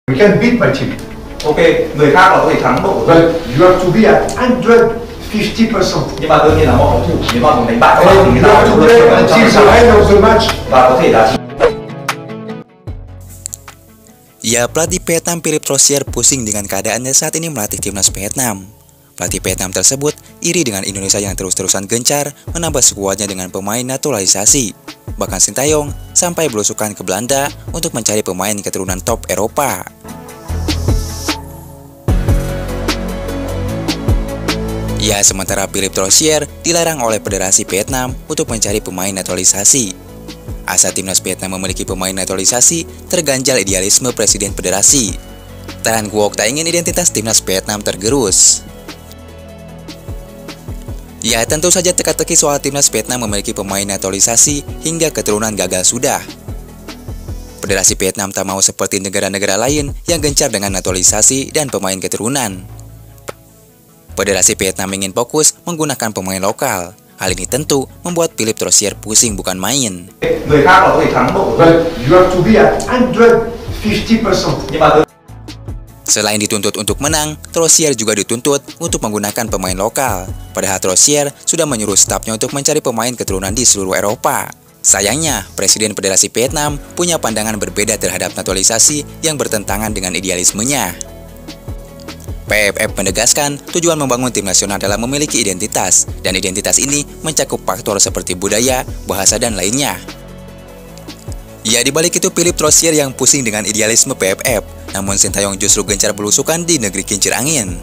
We can beat my team. Ok, người khác là có thể thắng đội của tôi. But you have to be at 150%. Nhưng mà đương nhiên là họ phòng thủ. Nếu mà muốn đánh bại các bạn thì người You ta have phải to play until the end of the match. và có thể là Ya, pelatih Vietnam Philippe Troussier pusing dengan keadaannya saat ini melatih timnas Vietnam. Pelatih Vietnam tersebut iri dengan Indonesia yang terus-terusan gencar menambah skuadnya dengan pemain naturalisasi. Bahkan Sintayong sampai belusukan ke Belanda untuk mencari pemain keturunan top Eropa. Ya, sementara Philippe Troussier dilarang oleh Federasi Vietnam untuk mencari pemain naturalisasi. Asa timnas Vietnam memiliki pemain naturalisasi terganjal idealisme Presiden Federasi. Tan Quoc tak ingin identitas timnas Vietnam tergerus. Ya, tentu saja teka-teki soal timnas Vietnam memiliki pemain naturalisasi hingga keturunan gagal sudah. Federasi Vietnam tak mau seperti negara-negara lain yang gencar dengan naturalisasi dan pemain keturunan. Federasi Vietnam ingin fokus menggunakan pemain lokal. Hal ini tentu membuat Philippe Troussier pusing bukan main. người khác là có thể thắng đội của tôi. But you have to be at 150%. Nhưng mà Selain dituntut untuk menang, Troussier juga dituntut untuk menggunakan pemain lokal. Padahal Troussier sudah menyuruh stafnya untuk mencari pemain keturunan di seluruh Eropa. Sayangnya, Presiden Federasi Vietnam punya pandangan berbeda terhadap naturalisasi yang bertentangan dengan idealismenya. PFF menegaskan tujuan membangun tim nasional adalah memiliki identitas, dan identitas ini mencakup faktor seperti budaya, bahasa, dan lainnya. Ya, dibalik itu Philippe Troussier yang pusing dengan idealisme PFF, namun Sintayong justru gencar belusukan di negeri kincir angin.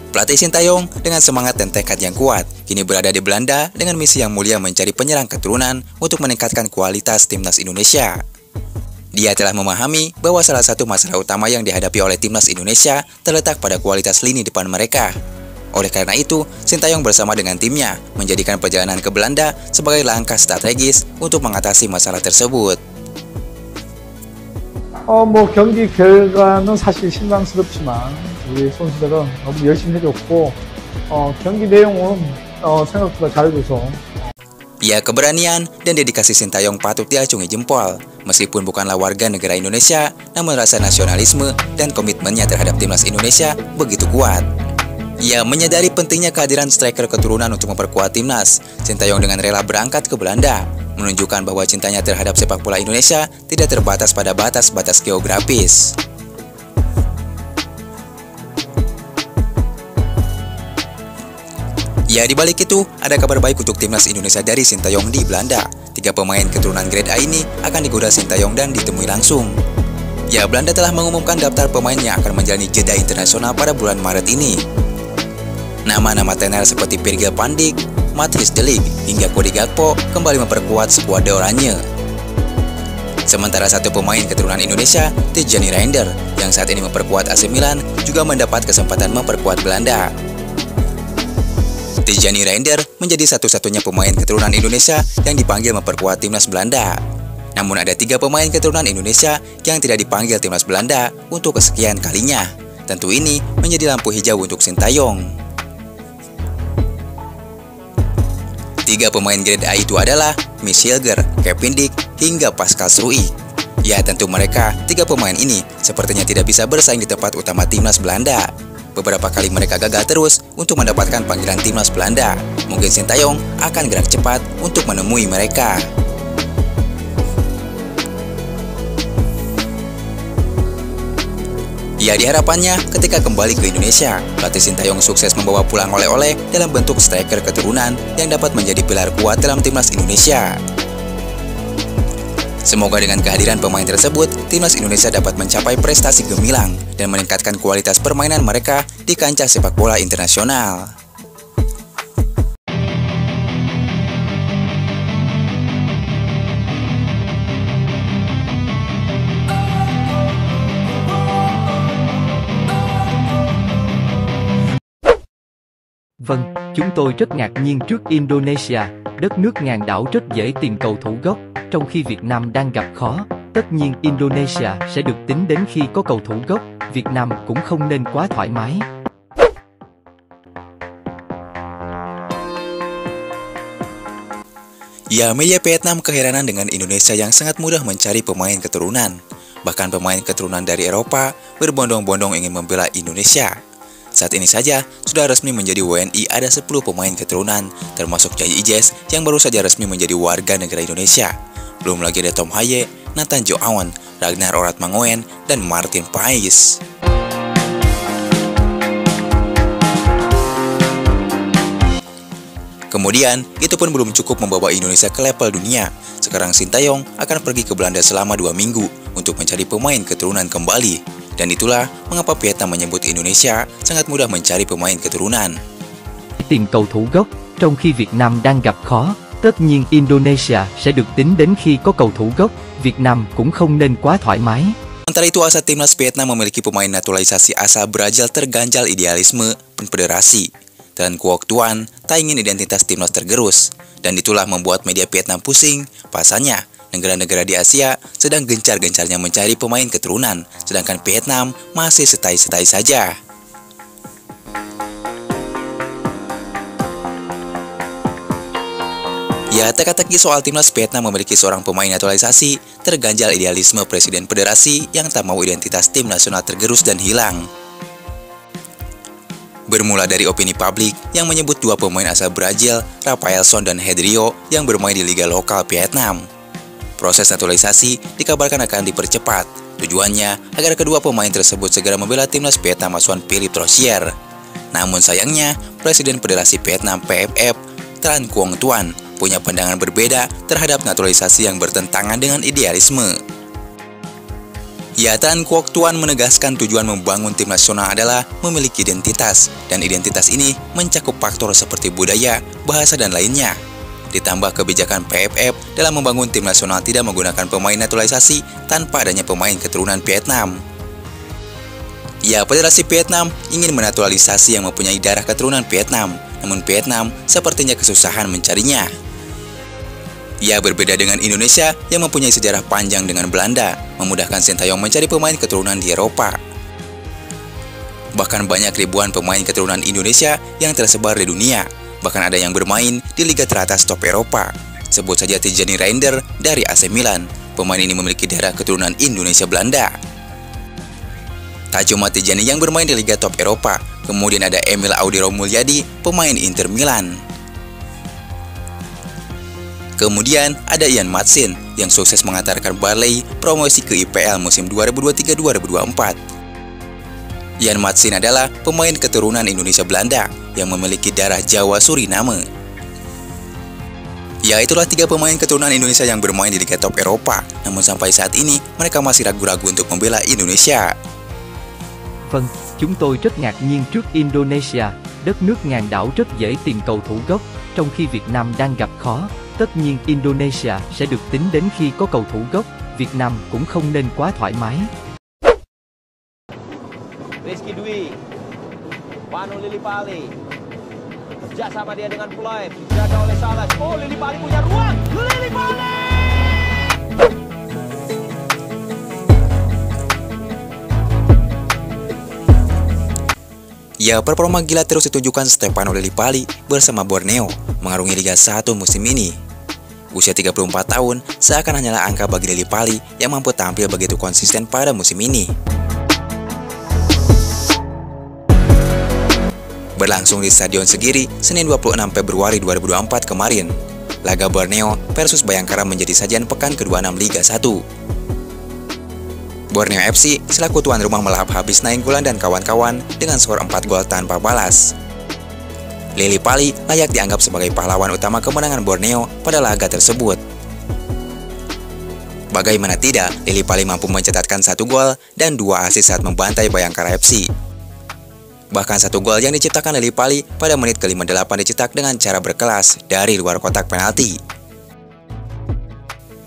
Pelatih Sintayong dengan semangat dan tekad yang kuat, kini berada di Belanda dengan misi yang mulia mencari penyerang keturunan untuk meningkatkan kualitas timnas Indonesia. Dia telah memahami bahwa salah satu masalah utama yang dihadapi oleh timnas Indonesia terletak pada kualitas lini depan mereka. Oleh karena itu, Sintayong bersama dengan timnya menjadikan perjalanan ke Belanda sebagai langkah strategis untuk mengatasi masalah tersebut. 경기 결과는 사실 실망스럽지만 우리 선수들은 너무 열심히 해줬고 경기 내용은 생각보다 잘해줘서 Ya, keberanian dan dedikasi Sintayong patut diacungi jempol. Meskipun bukanlah warga negara Indonesia, namun rasa nasionalisme dan komitmennya terhadap timnas Indonesia begitu kuat. Ia menyadari pentingnya kehadiran striker keturunan untuk memperkuat timnas. Sintayong dengan rela berangkat ke Belanda, menunjukkan bahwa cintanya terhadap sepak bola Indonesia tidak terbatas pada batas-batas geografis. Ya, di balik itu, ada kabar baik untuk timnas Indonesia dari Sintayong di Belanda. 3 pemain keturunan grade A ini akan digoda Sintayong dan ditemui langsung. Ya, Belanda telah mengumumkan daftar pemain yang akan menjalani jeda internasional pada bulan Maret ini. Nama-nama tenar seperti Virgil van Dijk, Matthijs de Ligt, hingga Cody Gakpo kembali memperkuat skuad Oranje. Sementara satu pemain keturunan Indonesia, Tijjani Reinder, yang saat ini memperkuat AC Milan, juga mendapat kesempatan memperkuat Belanda. Tijjani Reinder menjadi satu-satunya pemain keturunan Indonesia yang dipanggil memperkuat timnas Belanda. Namun ada 3 pemain keturunan Indonesia yang tidak dipanggil timnas Belanda untuk kesekian kalinya. Tentu ini menjadi lampu hijau untuk Sintayong. 3 pemain grade A itu adalah Mitch Hilger, Kevin Dijk, hingga Pascal Struijk. Ya, tentu mereka 3 pemain ini sepertinya tidak bisa bersaing di tempat utama timnas Belanda. Beberapa kali mereka gagal terus untuk mendapatkan panggilan timnas Belanda. Mungkin Sintayong akan gerak cepat untuk menemui mereka. Ya, diharapannya ketika kembali ke Indonesia, pelatih Sintayong sukses membawa pulang oleh-oleh dalam bentuk striker keturunan yang dapat menjadi pilar kuat dalam timnas Indonesia. Semoga dengan kehadiran pemain tersebut, timnas Indonesia dapat mencapai prestasi gemilang dan meningkatkan kualitas permainan mereka di kancah sepak bola internasional. Vâng, chúng tôi rất ngạc nhiên trước Indonesia, đất nước ngàn đảo rất dễ tìm cầu thủ gốc, trong khi Việt Nam đang gặp khó. Tất nhiên Indonesia sẽ được tính đến khi có cầu thủ gốc, Việt Nam cũng không nên quá thoải mái. Ya, media Vietnam keheranan dengan Indonesia yang sangat mudah mencari pemain keturunan. Bahkan pemain keturunan dari Eropa berbondong-bondong ingin membela Indonesia. Saat ini saja sudah resmi menjadi WNI ada 10 pemain keturunan, termasuk Jai Ijes yang baru saja resmi menjadi warga negara Indonesia. Belum lagi ada Tom Haye, Nathan Jo Awan, Ragnar Oratmangoen, dan Martin Paes. Kemudian, itu pun belum cukup membawa Indonesia ke level dunia. Sekarang Sintayong akan pergi ke Belanda selama 2 minggu untuk mencari pemain keturunan kembali. Dan itulah mengapa Vietnam menyebut Indonesia sangat mudah mencari pemain keturunan. Tìm cầu thủ gốc, trong khi Việt Nam đang gặp khó, tất nhiên Indonesia sẽ được tính đến khi có cầu thủ gốc. Việt Nam cũng không nên quá thoải mái. Sementara itu asa timnas Vietnam memiliki pemain naturalisasi asal Brazil terganjal idealisme federasi. Dan Quoc Tuan tak ingin identitas timnas tergerus. Dan itulah membuat media Vietnam pusing. Pasalnya, negara-negara di Asia sedang gencar-gencarnya mencari pemain keturunan, sedangkan Vietnam masih setai-setai saja. Ya, teka-teki soal timnas Vietnam memiliki seorang pemain naturalisasi terganjal idealisme presiden federasi yang tak mau identitas tim nasional tergerus dan hilang. Bermula dari opini publik yang menyebut 2 pemain asal Brazil, Rafaelson dan Hedrio, yang bermain di liga lokal Vietnam. Proses naturalisasi dikabarkan akan dipercepat. Tujuannya agar kedua pemain tersebut segera membela timnas Vietnam asuhan Philippe Troussier. Namun sayangnya, Presiden Federasi Vietnam PFF, Tran Quoc Tuan, punya pandangan berbeda terhadap naturalisasi yang bertentangan dengan idealisme. Ya, Tran Quoc Tuan menegaskan tujuan membangun tim nasional adalah memiliki identitas, dan identitas ini mencakup faktor seperti budaya, bahasa, dan lainnya. Ditambah kebijakan PFF dalam membangun tim nasional tidak menggunakan pemain naturalisasi tanpa adanya pemain keturunan Vietnam. Ya, Federasi Vietnam ingin menaturalisasi yang mempunyai darah keturunan Vietnam, namun Vietnam sepertinya kesusahan mencarinya. Ya, berbeda dengan Indonesia yang mempunyai sejarah panjang dengan Belanda, memudahkan Sintayong mencari pemain keturunan di Eropa. Bahkan banyak ribuan pemain keturunan Indonesia yang tersebar di dunia. Bahkan ada yang bermain di liga teratas top Eropa. Sebut saja Tijani Reinder dari AC Milan. Pemain ini memiliki darah keturunan Indonesia Belanda. Tak cuma Tijani yang bermain di liga top Eropa, kemudian ada Emil Audiro Mulyadi, pemain Inter Milan. Kemudian ada Ian Maatsen yang sukses mengantarkan Burnley promosi ke IPL musim 2023-2024. Ian Maatsen adalah pemain keturunan Indonesia Belanda yang memiliki darah Jawa Suriname. Ya, itulah 3 pemain keturunan Indonesia yang bermain di liga top Eropa. Namun sampai saat ini mereka masih ragu-ragu untuk membela Indonesia. Vâng, chúng tôi rất ngạc nhiên trước Indonesia, đất nước ngàn đảo rất dễ tìm cầu thủ gốc, trong khi Việt Nam đang gặp khó. Tất nhiên Indonesia sẽ được tính đến khi có cầu thủ gốc. Việt Nam cũng không nên quá thoải mái. Rizky Dwi, Panu Lillipali, kerja sama dia dengan Ploy, dijaga oleh Salas. Oh, Lillipali punya ruang, Lillipali! Ya, performa gila terus ditunjukkan Stefano Lillipali bersama Borneo mengarungi Liga 1 musim ini. Usia 34 tahun seakan hanyalah angka bagi Lillipali yang mampu tampil begitu konsisten pada musim ini. Berlangsung di Stadion Segiri Senin 26 Februari 2024 kemarin, laga Borneo versus Bayangkara menjadi sajian pekan ke-26 Liga 1. Borneo FC selaku tuan rumah melahap habis Nainggolan dan kawan-kawan dengan skor 4 gol tanpa balas. Lillipali layak dianggap sebagai pahlawan utama kemenangan Borneo pada laga tersebut. Bagaimana tidak, Lillipali mampu mencatatkan 1 gol dan 2 assist saat membantai Bayangkara FC. Bahkan 1 gol yang diciptakan Lillipali pada menit ke-58 dicetak dengan cara berkelas dari luar kotak penalti.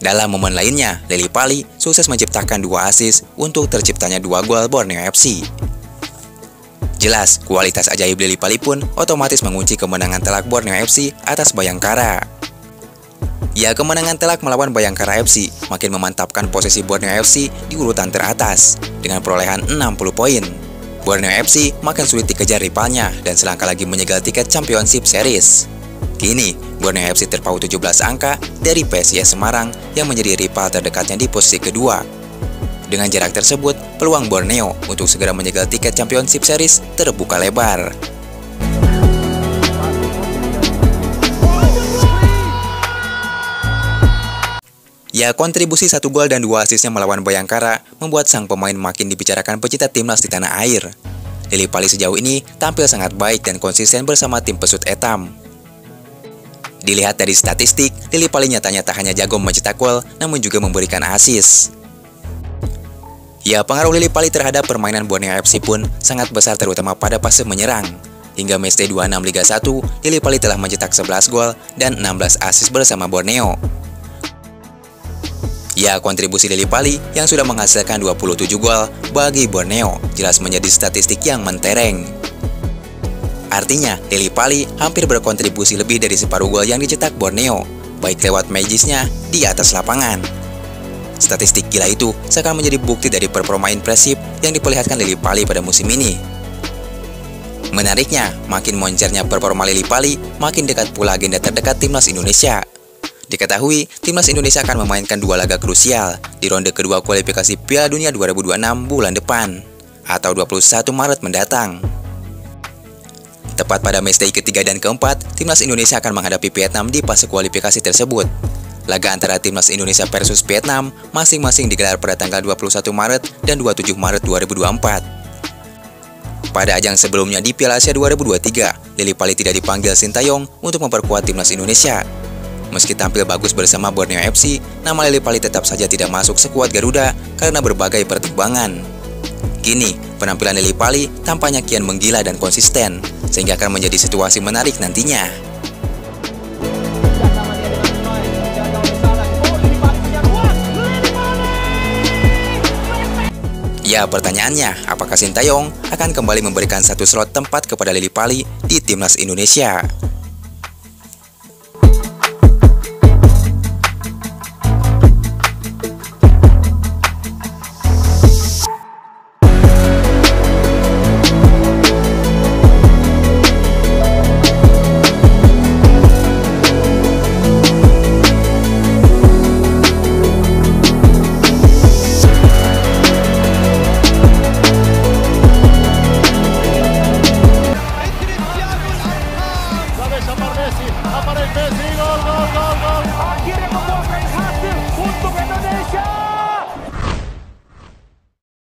Dalam momen lainnya, Lillipali sukses menciptakan 2 assist untuk terciptanya 2 gol Borneo FC. Jelas, kualitas ajaib Lillipali pun otomatis mengunci kemenangan telak Borneo FC atas Bayangkara. Ya, kemenangan telak melawan Bayangkara FC makin memantapkan posisi Borneo FC di urutan teratas dengan perolehan 60 poin. Borneo FC makin sulit dikejar rivalnya dan selangkah lagi menyegel tiket Championship Series. Kini, Borneo FC terpaut 17 angka dari PSIS Semarang yang menjadi rival terdekatnya di posisi kedua. Dengan jarak tersebut, peluang Borneo untuk segera menjegal tiket Championship Series terbuka lebar. Ya, kontribusi 1 gol dan 2 asisnya melawan Bayangkara membuat sang pemain makin dibicarakan pecinta timnas di tanah air. Lili Pali sejauh ini tampil sangat baik dan konsisten bersama tim pesut Etam. Dilihat dari statistik, Lili Pali nyatanya tak hanya jago mencetak gol, namun juga memberikan asis. Ya, pengaruh Lili Pali terhadap permainan Borneo FC pun sangat besar, terutama pada fase menyerang. Hingga matchday 26 Liga 1, Lili Pali telah mencetak 11 gol dan 16 asis bersama Borneo. Ya, kontribusi Lili Pali yang sudah menghasilkan 27 gol bagi Borneo jelas menjadi statistik yang mentereng. Artinya, Lili Pali hampir berkontribusi lebih dari separuh gol yang dicetak Borneo, baik lewat magisnya di atas lapangan. Statistik gila itu seakan menjadi bukti dari performa impresif yang diperlihatkan Lili Pali pada musim ini. Menariknya, makin moncernya performa Lili Pali, makin dekat pula agenda terdekat timnas Indonesia. Diketahui, timnas Indonesia akan memainkan 2 laga krusial di ronde kedua kualifikasi Piala Dunia 2026 bulan depan, atau 21 Maret mendatang. Tepat pada matchday ketiga dan keempat, timnas Indonesia akan menghadapi Vietnam di fase kualifikasi tersebut. Laga antara timnas Indonesia versus Vietnam masing-masing digelar pada tanggal 21 Maret dan 27 Maret 2024. Pada ajang sebelumnya di Piala Asia 2023, Lili Pali tidak dipanggil Sintayong untuk memperkuat timnas Indonesia. Meski tampil bagus bersama Borneo FC, nama Lili Pali tetap saja tidak masuk skuad Garuda karena berbagai pertimbangan. Kini, penampilan Lili Pali tampaknya kian menggila dan konsisten, sehingga akan menjadi situasi menarik nantinya. Ya, pertanyaannya, apakah Sintayong akan kembali memberikan satu slot tempat kepada Lili Pali di timnas Indonesia?